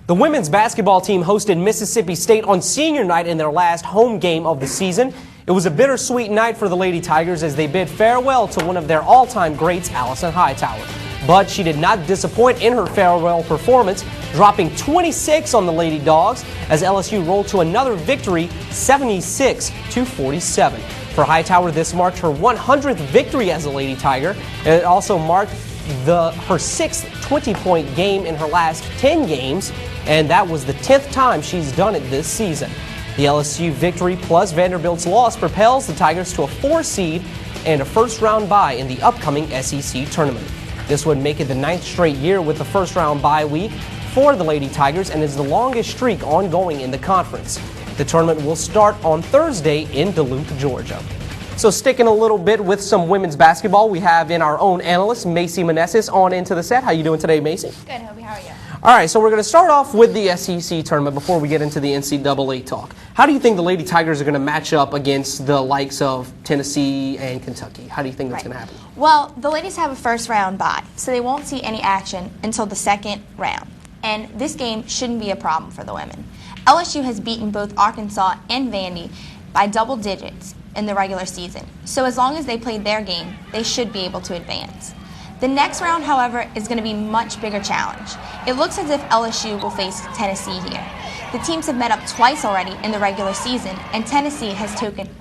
The women's basketball team hosted Mississippi State on senior night in their last home game of the season. It was a bittersweet night for the Lady Tigers as they bid farewell to one of their all-time greats, Allison Hightower. But she did not disappoint in her farewell performance, dropping 26 on the Lady Dogs as LSU rolled to another victory, 76-47. For Hightower, this marked her 100th victory as a Lady Tiger. It also marked her sixth 20-point game in her last 10 games, and that was the 10th time she's done it this season. The LSU victory plus Vanderbilt's loss propels the Tigers to a 4 seed and a first-round bye in the upcoming SEC tournament. This would make it the 9th straight year with the first-round bye week for the Lady Tigers and is the longest streak ongoing in the conference. The tournament will start on Thursday in Duluth, Georgia. So sticking a little bit with some women's basketball, we have in our own analyst, Macy Manessis, on into the set. How you doing today, Macy? Good, Hobie. How are you? All right, so we're going to start off with the SEC tournament before we get into the NCAA talk. How do you think the Lady Tigers are going to match up against the likes of Tennessee and Kentucky? How do you think that's going to happen? Well, the ladies have a first-round bye, so they won't see any action until the second round. And this game shouldn't be a problem for the women. LSU has beaten both Arkansas and Vandy by double digits in the regular season. So as long as they played their game, they should be able to advance. The next round, however, is going to be a much bigger challenge. It looks as if LSU will face Tennessee here. The teams have met up twice already in the regular season, and Tennessee has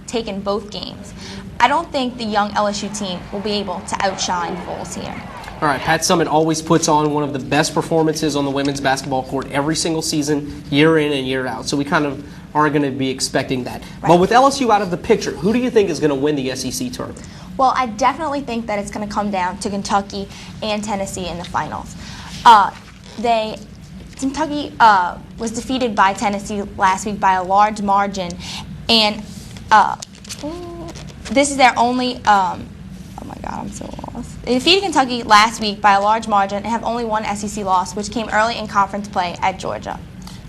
taken both games. I don't think the young LSU team will be able to outshine the Bulls here. All right, Pat Summitt always puts on one of the best performances on the women's basketball court every single season, year in and year out. So we kind of are going to be expecting that. Right. But with LSU out of the picture, who do you think is going to win the SEC tournament? Well, I definitely think that it's going to come down to Kentucky and Tennessee in the finals. Kentucky was defeated by Tennessee last week by a large margin, and this is their only. Oh my God, I'm so lost. They defeated Kentucky last week by a large margin and have only one SEC loss, which came early in conference play at Georgia.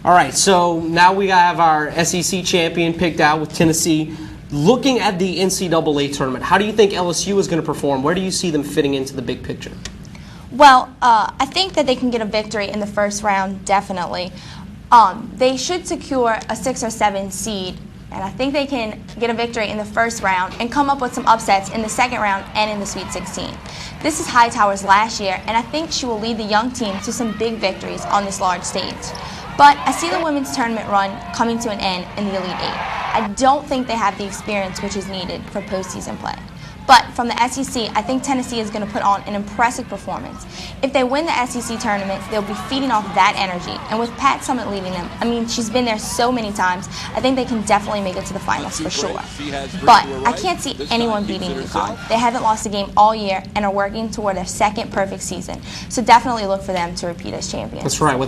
All right, so now we have our SEC champion picked out with Tennessee. Looking at the NCAA tournament, how do you think LSU is going to perform? Where do you see them fitting into the big picture? Well, I think that they can get a victory in the first round, definitely. They should secure a 6 or 7 seed, and I think they can get a victory in the first round and come up with some upsets in the second round and in the Sweet 16. This is Hightower's last year, and I think she will lead the young team to some big victories on this large stage. But I see the women's tournament run coming to an end in the Elite Eight. I don't think they have the experience which is needed for postseason play. But from the SEC, I think Tennessee is going to put on an impressive performance. If they win the SEC tournament, they'll be feeding off that energy. And with Pat Summitt leading them, I mean, she's been there so many times, I think they can definitely make it to the finals for sure. But I can't see anyone beating UConn. They haven't lost a game all year and are working toward their second perfect season. So definitely look for them to repeat as champions. That's right.